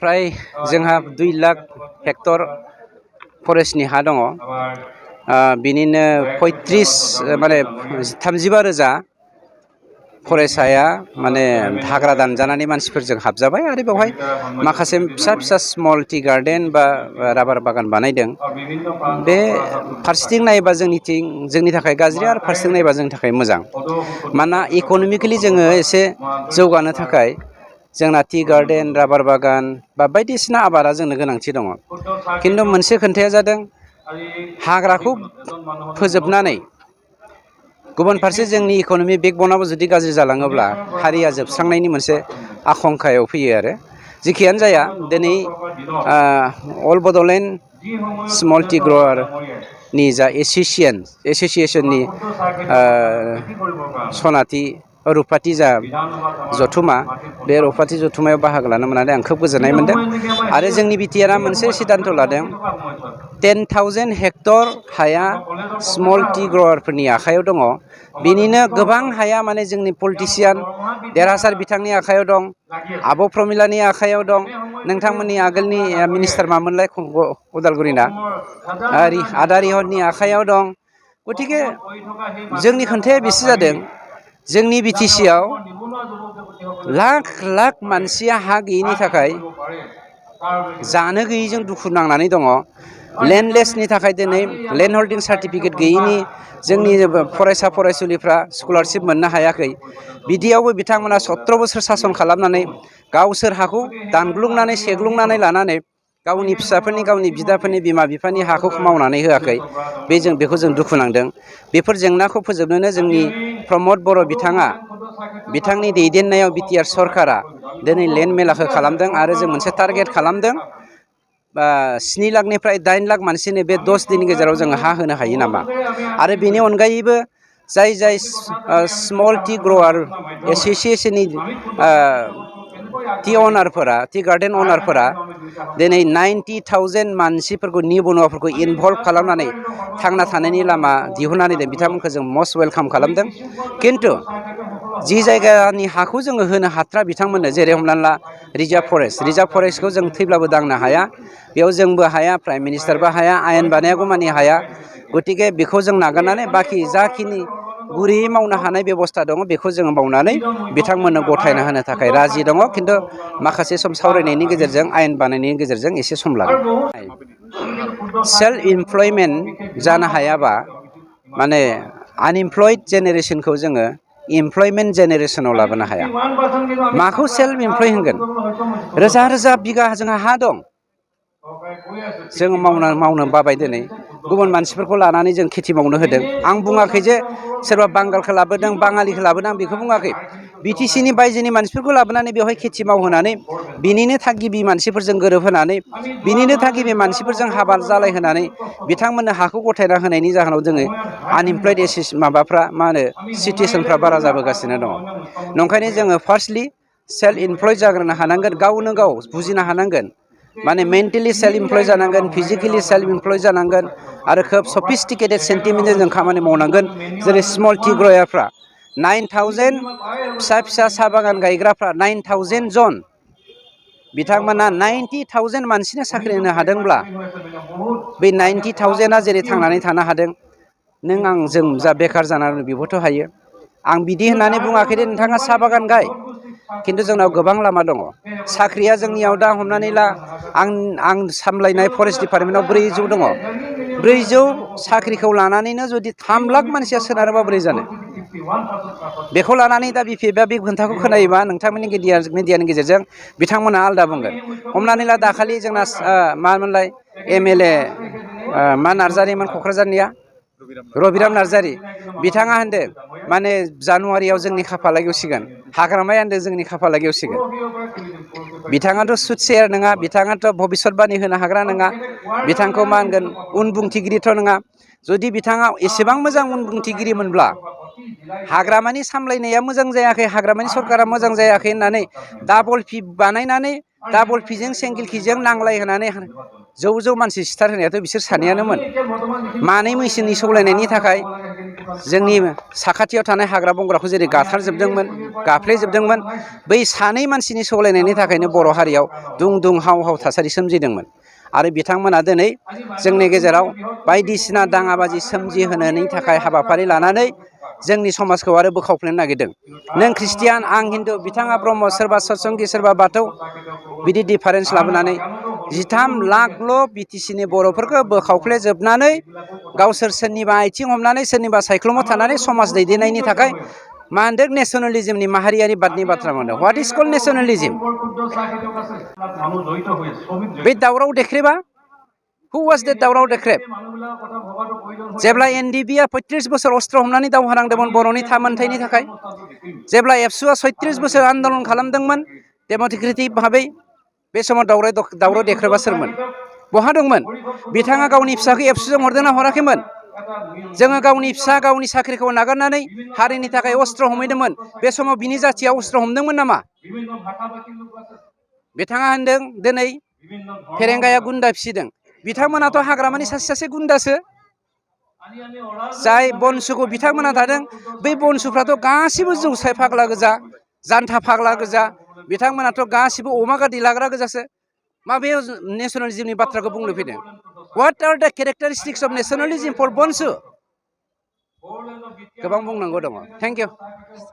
फ्राय जोंहा 2 लाख हेक्टर फरेस्टनि हा दङ। बिनिनो 35 माने 35,000 फरेस्टआ माने हाग्रा दानजानानै मानसिफोरजों हाबजाबाय आरो बेवहाय माखासे फिसा फिसा स्मल टि गार्डेन बा राबार बागान बानायदों। बे फारसेथिं नायोबा जोंनि थाखाय गाज्रि आरो फारसेथिं नायोबा जोंनि थाखाय मोजां। मानोना इक'नमिकेलि जोङो एसे जौगानो थाखाय जोंना टि गार्डेन राबार बागान बा बायदिसिना आबादा जोंनो गोनांथि दङ। खिन्थु मोनसे खोथाया जादों हाग्राखौ फोजोबनानै गुबुन फारसे जोंनि इक'नमि बेकबनाबो जुदि गाज्रि जालाङोब्ला हारिया जोबस्रांनायनि मोनसे आखंखायाव फैयो आरो जेखियानो जाया दिनै अल बड'लेण्ड स्मल टि ग्र'वारनि जा एस'सिएशननि सनाथि रुफाथि जा जथुमा बे रुफाथि जथुमायाव बाहागो लानो मोननानै आं खोब गोजोननाय मोनदों। आरो जोंनि बिटिआरआ मोनसे सिद्धान्त लादों 10,000 हेक्टर हाया स्मल टि ग्र'वारफोरनि आखायाव दङ। बिनिनो गोबां हाया माने जोंनि पलिटिसियान देरहासार बिथांनि आखायाव दं, आब' प्रमिलानि आखायाव दं, नोंथांमोननि आगोलनि मिनिस्टार मामोनलाय उदालगुरिना आदा रिहननि आखायाव दं। गतिके जोंनि खोथाया बेसो जादों जोंनि बिटिसिआव लाख लाख मानसिया हा गैयिनि थाखाय जानो गैयिजों दुखु नांनानै दङ। लेन्डलेसनि थाखाय दिनै लेन्ड हल्डिं सार्टिफिकेट गैयिनि जोंनि फरायसा फरायसुलिफ्रा स्कलारशिप मोननो हायाखै। बिदियावबो बिथांमोना 17 बोसोर सासन खालामनानै गावसोर हाखौ दानग्लुंनानै सेग्लुंनानै लानानै गावनि फिसाफोरनि गावनि बिदाफोरनि बिमा बिफानि हाखौ मावनानै होआखै। बेखौ जों दुखु नांदों। बेफोर जेंनाखौ फोजोबनोनो जोंनि प्रमद बर' बिथाङा बिथांनि दैदेननायाव बिटिआर सरकारा दिनै लेन्ड मेलाखौ खालामदों आरो जों मोनसे टारगेट खालामदों 7 लाखनिफ्राय 8 लाख मानसिनो बे 10 दिननि गेजेराव जोङो हा होनो हायो नामा। आरो बेनि अनगायैबो जाय स्मल टि ग्र'वार एस'सिएशननि टि गार्डेन अनारफोरा दिनै 90,000 मानसिफोरखौ निबनुवाफोरखौ इनभल्भ खालामनानै थांना थानायनि लामा दिहुननानै दोन बिथांमोनखौ जों मस्ट वेलकाम खालामदों। खिन्थु जि जायगानि हाखौ जोङो होनो हाथ्रा बिथांमोननो, जेरै हमनानै ला रिजार्भ फरेस्टखौ जों थैब्लाबो दांनो हाया, बेयाव जोंबो हाया, प्राइम मिनिस्टारबो हाया, आयेन बानायागौमानि हाया। गतिके बेखौ जों नागारनानै बाखि जाखिनि गुरैयै मावनो हानाय बेबस्था दङ बेखौ जोङो मावनानै बिथांमोननो गथायना होनो थाखाय राजि दङ। खिन्थु माखासे सम सावरायनायनि गेजेरजों आयेन बानायनायनि गेजेरजों एसे सम लागोन। सेल्फ इमप्लयमेन्ट जानो हायाबा माने आनइमप्लयड जेनेरेसनखौ जोङो इमप्लयमेन्ट जेनेरेसनाव लाबोनो हाया। माखौ सेल्फ इमप्लय होनगोन? रोजा रोजा बिगा जोंहा हा दं, जोङो मावनो बाबाय। दिनै गुबुन मानसिफोरखौ लानानै जों खेथि मावनो होदों। आं बुङाखै जे सोरबा बांगालखौ लाबोदों, बाङालिखौ लाबोदों, आं बेखौ बुङाखै। बिटिसिनि बायजोनि मानसिफोरखौ लाबोनानै बेवहाय खेथि मावहोनानै बिनिनो थागिबि मानसिफोरजों गोरोबहोनानै बिनिनो थागिबि मानसिफोरजों हाबा जालायहोनानै बिथांमोननो हाखौ गथायना होनायनि जाहोनाव जोङो आनइमप्लयड सिटुवेसनफ्रा बारा जाबोगासिनो दङ। नंखायनो जोङो फार्स्टलि सेल्फ इमप्लय जाग्रोनो हानांगोन, गावनो गाव बुजिनो हानांगोन। माने मेन्टेलि सेल्फ इमप्लय जानांगोन, फिजिकेलि सेल्फ इमप्लय जानांगोन आरो खोब सफिस्टिकेटेड सेन्टिमेन्टजों जों खामानि मावनांगोन। जेरै स्मल टि ग्र'वारफ्रा 9,000 फिसा फिसा साहा बागान गायग्राफ्रा 9,000 जन, बिथांमोना 90,000 मानसिनो साख्रि होनो हादोंब्ला बे 90,000आ जेरै थांनानै थानो हादों, नों आं जों जा बेखार जानानै बेबोथ' हायो। आं बिदि होननानै बुङाखै दे नोंथाङा साहा बागान गाय, खिन्थु जोंनाव गोबां लामा दङ। साख्रिया जोंनियाव दा हमनानै ला आं सामलायनाय फरेस्ट डिपार्टमेन्टआव 400 दङ। 400 साख्रिखौ लानानैनो जुदि 3 लाख मानसिया सोनारोबा बोरै जानो? बेखौ लानानै दा बिपिएफआ बे खोथाखौ खोनायोबा नोंथांमोननि मिडियानि गेजेरजों बिथांमोना आलादा बुंगोन। हमनानै ला दाखालि जोंना मामोनलाय MLA मा नार्जारिमोन क'क्राझारनिया, रबिराम नार्जारि, बिथाङा होनदों माने जानुवारियाव जोंनि खाफाला गेवसिगोन, हाग्रामाया होनदों जोंनि खाफाला गेवसिगोन। बिथाङाथ' सुटसेयार नङा, बिथाङाथ' भबिसतबानि होनो हाग्रा नङा, बिथांखौ मा होनगोन उनबुंथिगिरिथ' नङा। जुदि बिथाङा एसेबां मोजां उनबुंथिगिरिमोनब्ला हाग्रामानि सामलायनाया मोजां जायाखै, हाग्रामानि सरकारा मोजां जायाखै होननानै डाबल फि बानायनानै डाबल फिजों सिंगेल किजों नांलाय होनानै जौ मानसि सिथार होनायाथ' बिसोर सानैयानोमोन। मानै मैसोनि सौलायनायनि थाखाय जोंनि साखाथियाव थानाय हाग्रा बंग्राखौ जेरै गाथारजोबदोंमोन गाफ्लेजोबदोंमोन, बै सानै मानसिनि सौलायनायनि थाखायनो बर' हारियाव दुं दुं हाव हाव थासारि सोमजिदोंमोन। आरो बिथांमोना दिनै जोंनि गेजेराव बायदिसिना दाङाबाजि सोमजिहोनायनि थाखाय हाबाफारि लानानै जोंनि समाजखौ आरो बोखावफ्लेनो नागिरदों। नों ख्रिस्टियान, आं हिन्दु, बिथाङा ब्रह्म, सोरबा सतसंगि, सोरबा बाथौ, बिदि डिफारेन्स लाबोनानै 13 लाखल' बिटिसिनि बर'फोरखौ बोखावफ्लेजोबनानै गावसोर सोरनिबा आथिं हमनानै सोरनिबा सायख्लुमाव थानानै समाज दैदेननायनि थाखाय मा होनदों नेसनेलिज्मनि माहारियारि बादनि बाथ्रा बुंदों। What is called nationalism? बे दावराव देख्रेबा हु वाज दैट दावराव देख्रेब? जेब्ला एनडिबिआ 35 बोसोर अस्त्र हमनानै दावहा नांदोंमोन बर'नि थामोनथायनि थाखाय, जेब्ला एबसुआ 36 बोसोर आन्दलन खालामदोंमोन डेम'क्रेटिक भाबै, बे समाव दावराव देख्रेबा सोरमोन? बहा दंमोन? बिथाङा गावनि फिसाखौ एबसुजों हरदोंना हराखैमोन? जोङो गावनि फिसा गावनि साख्रिखौ नागारनानै हारिनि थाखाय अस्त्र हमहैदोंमोन। बे समाव बिनि जाथिया अस्त्र हमदोंमोन नामा? बिथाङा होनदों दिनै फेरेंगाया गुन्दा फिसिदों। बिथांमोनाथ' हाग्रामानि सासे सासे गुन्दासो। जाय बनसुखौ बिथांमोना थादों, बै बनसुफ्राथ' गासिबो जौसाय फाग्ला गोजा, जान्था फाग्ला गोजा, बिथांमोनाथ' गासिबो अमा गादै लाग्रा गोजासो। माबे नेसनेलिज्मनि बाथ्राखौ बुंनो फैदों? व्हाट आर द केरेक्टारिस्टिक्स अफ नेसनेलिज्म फर बनसु? गोबां बुंनांगौ दङ। Thank you.